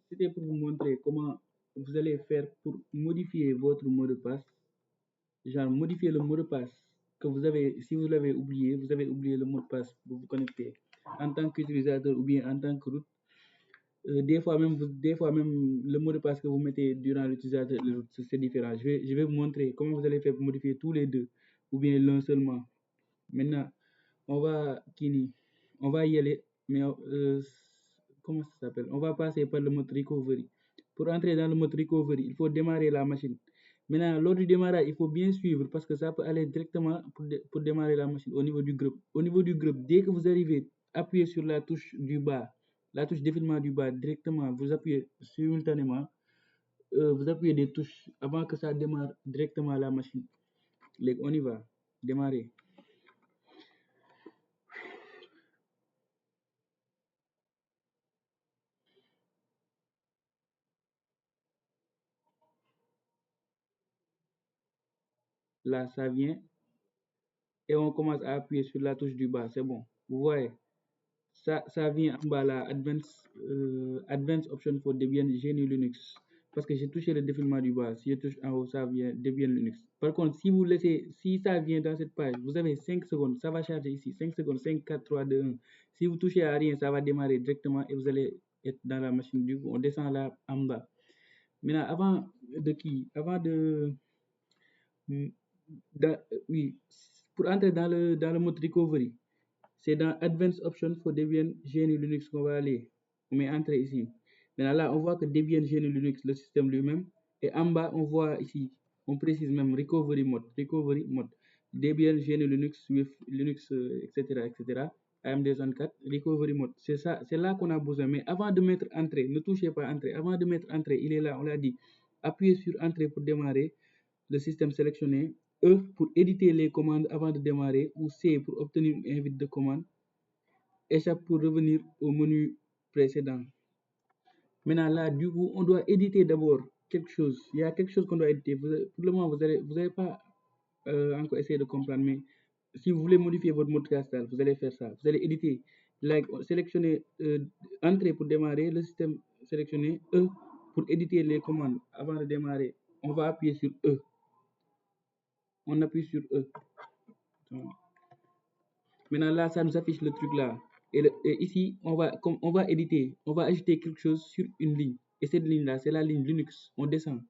C'était pour vous montrer comment vous allez faire pour modifier votre mot de passe. Genre modifier le mot de passe que vous avez, si vous l'avez oublié, vous avez oublié le mot de passe pour vous connecter en tant qu'utilisateur ou bien en tant que root. Des fois même, le mot de passe que vous mettez durant l'utilisateur, c'est différent. Je vais vous montrer comment vous allez faire pour modifier tous les deux ou bien l'un seulement. Maintenant, on va, on va y aller, mais comment ça s'appelle? On va passer par le mode recovery. Pour entrer dans le mode recovery, il faut démarrer la machine. Maintenant, lors du démarrage, il faut bien suivre parce que ça peut aller directement pour démarrer la machine au niveau du groupe. Au niveau du groupe, dès que vous arrivez, appuyez sur la touche du bas, la touche défilement du bas directement, vous appuyez simultanément, vous appuyez des touches avant que ça démarre directement la machine. On y va, démarrer. Là, ça vient et on commence à appuyer sur la touche du bas, c'est bon. Vous voyez, ça vient en bas là, Advanced Option for Debian GNU Linux. Parce que j'ai touché le défilement du bas. Si je touche en haut, ça vient Debian Linux. Par contre, si vous laissez, si ça vient dans cette page, vous avez 5 secondes, ça va charger ici. 5 secondes, 5, 4, 3, 2, 1. Si vous touchez à rien, ça va démarrer directement et vous allez être dans la machine. Du coup, on descend là en bas. Maintenant, avant de oui, pour entrer dans le mode recovery, c'est dans Advanced Options for Debian GNU Linux qu'on va aller. On met entrer ici. Maintenant là, on voit que Debian GNU Linux, le système lui-même, et en bas, on voit ici, on précise même recovery mode, Debian GNU Linux with Linux, etc., etc. AMD Zone 4, recovery mode. C'est ça, c'est là qu'on a besoin. Mais avant de mettre entrée, ne touchez pas entrée. Avant de mettre entrée, il est là, on l'a dit. Appuyez sur entrée pour démarrer le système sélectionné. E pour éditer les commandes avant de démarrer, ou C pour obtenir une invite de commande, échappe pour revenir au menu précédent. Maintenant là, du coup, on doit éditer d'abord quelque chose. Il y a quelque chose qu'on doit éditer. Pour le moment, vous n'allez pas encore essayer de comprendre, mais si vous voulez modifier votre mot de passe, vous allez faire ça. Vous allez éditer, sélectionner entrée pour démarrer, le système sélectionné, E pour éditer les commandes avant de démarrer. On va appuyer sur E. On appuie sur E. Maintenant là, ça nous affiche le truc là. Et ici, on va éditer, on va ajouter quelque chose sur une ligne. Et cette ligne là, c'est la ligne Linux. On descend.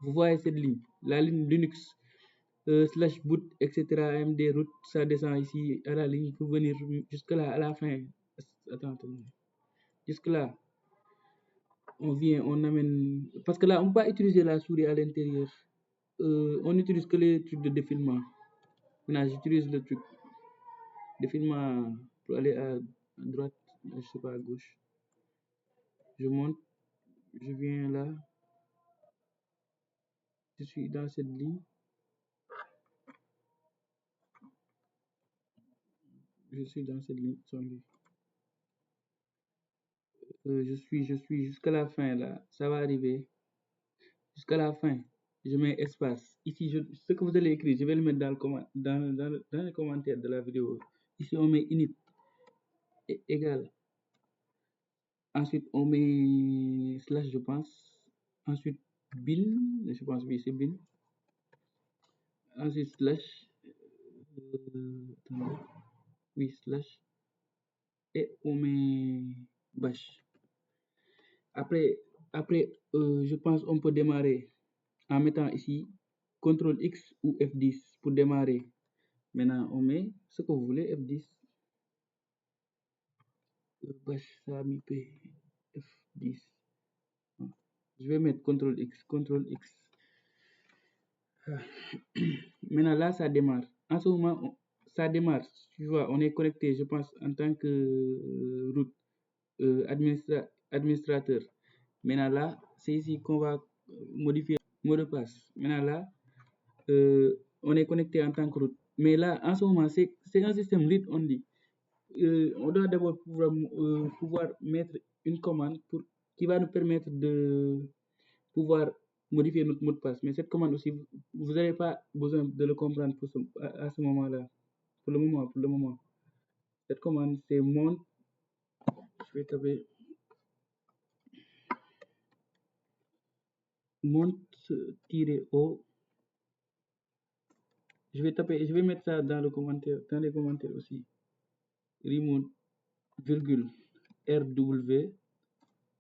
Vous voyez cette ligne, la ligne Linux, /boot, etc. AMD root, ça descend ici à la ligne pour venir jusque là, à la fin. Attends. Jusque là, on vient, on amène. Parce que là, on ne peut pas utiliser la souris à l'intérieur. On n'utilise que les trucs de défilement. Maintenant, j'utilise le truc défilement pour aller à droite, je sais pas, à gauche. Je monte, je viens là, je suis dans cette ligne. Je suis dans cette ligne, je suis jusqu'à la fin là, ça va arriver. Jusqu'à la fin, je mets espace. Ici, ce que vous allez écrire, je vais le mettre dans les commentaires de la vidéo. Ici, on met init égal. Ensuite, on met slash, je pense. Ensuite, bin, je pense, oui, c'est bin. Ensuite, slash, attendez, oui, slash, et on met bash. Après, je pense on peut démarrer en mettant ici CTRL X ou F10 pour démarrer. Maintenant, on met ce que vous voulez, F10, bash samip F10. Je vais mettre CTRL X. Maintenant, là, ça démarre. En ce moment, ça démarre. Tu vois, on est connecté, je pense, en tant que root administrateur. Maintenant, là, c'est ici qu'on va modifier le mot de passe. Maintenant, là, on est connecté en tant que root. Mais là, en ce moment, c'est un système read only. On doit d'abord pouvoir mettre une commande qui va nous permettre de pouvoir modifier notre mot de passe. Mais cette commande aussi, vous n'avez pas besoin de le comprendre à ce moment-là. Pour le moment. Cette commande, c'est mount. Je vais taper Mont-O. Je vais mettre ça dans les commentaires aussi. Remote, virgule, RW,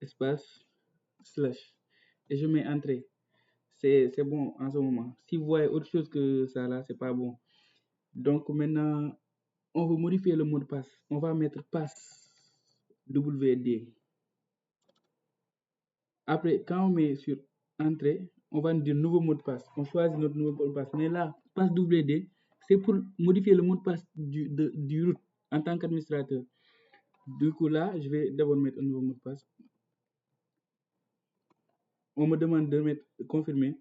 espace, slash. Et je mets entrée. C'est bon en ce moment. Si vous voyez autre chose que ça là, c'est pas bon. Donc maintenant, on veut modifier le mot de passe. On va mettre passe WD. Après, quand on met sur entrée, on va nous dire nouveau mot de passe. On choisit notre nouveau mot de passe. Mais là, passe WD, c'est pour modifier le mot de passe du root en tant qu'administrateur. Du coup, là, je vais d'abord mettre un nouveau mot de passe. On me demande de mettre confirmer.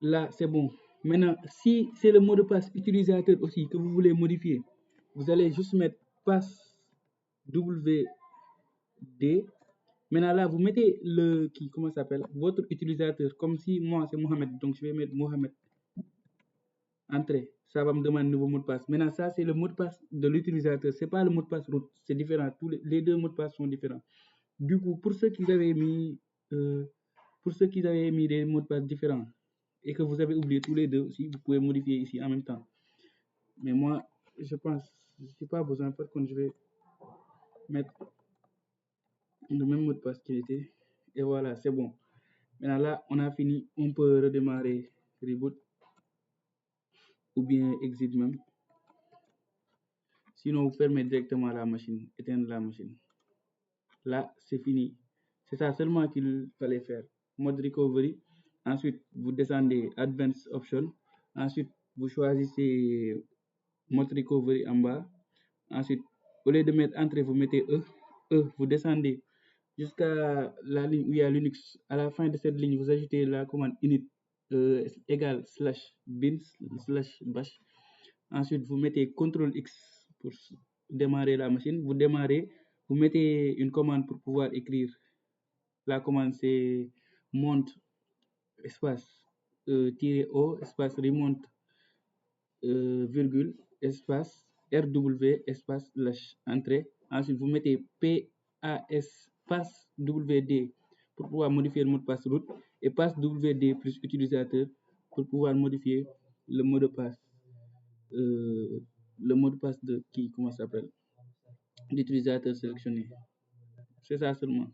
Là, c'est bon. Maintenant, si c'est le mot de passe utilisateur aussi que vous voulez modifier, vous allez juste mettre passe WD. Maintenant, là, vous mettez comment ça s'appelle, votre utilisateur, comme si moi, c'est Mohamed. Donc, je vais mettre Mohamed. Entrée. Ça va me demander un nouveau mot de passe. Maintenant, ça, c'est le mot de passe de l'utilisateur. Ce n'est pas le mot de passe root. C'est différent. Les deux mots de passe sont différents. Du coup, pour ceux qui avaient mis, des mots de passe différents et que vous avez oublié tous les deux aussi, vous pouvez modifier ici en même temps. Mais moi, je pense, je n'ai pas besoin. Par contre, je vais mettre le même mot de passe qu'il était. Et voilà, c'est bon. Maintenant, là, on a fini. On peut redémarrer Reboot ou bien Exit même. Sinon, vous fermez directement la machine, éteindre la machine. Là, c'est fini. C'est ça seulement qu'il fallait faire. Mode recovery. Ensuite, vous descendez Advanced Option. Ensuite, vous choisissez Mode recovery en bas. Ensuite, au lieu de mettre entrée, vous mettez E. Vous descendez jusqu'à la ligne où il y a Linux. À la fin de cette ligne, vous ajoutez la commande init égale /bin /bash. Ensuite, vous mettez CTRL X pour démarrer la machine. Vous démarrez, vous mettez une commande pour pouvoir écrire. La commande, c'est mont espace -o espace remonte virgule espace RW espace entrée. Ensuite, vous mettez passe WD pour pouvoir modifier le mot de passe root et passe WD plus utilisateur pour pouvoir modifier le mot de passe. Le mot de passe comment ça s'appelle, l'utilisateur sélectionné. C'est ça seulement.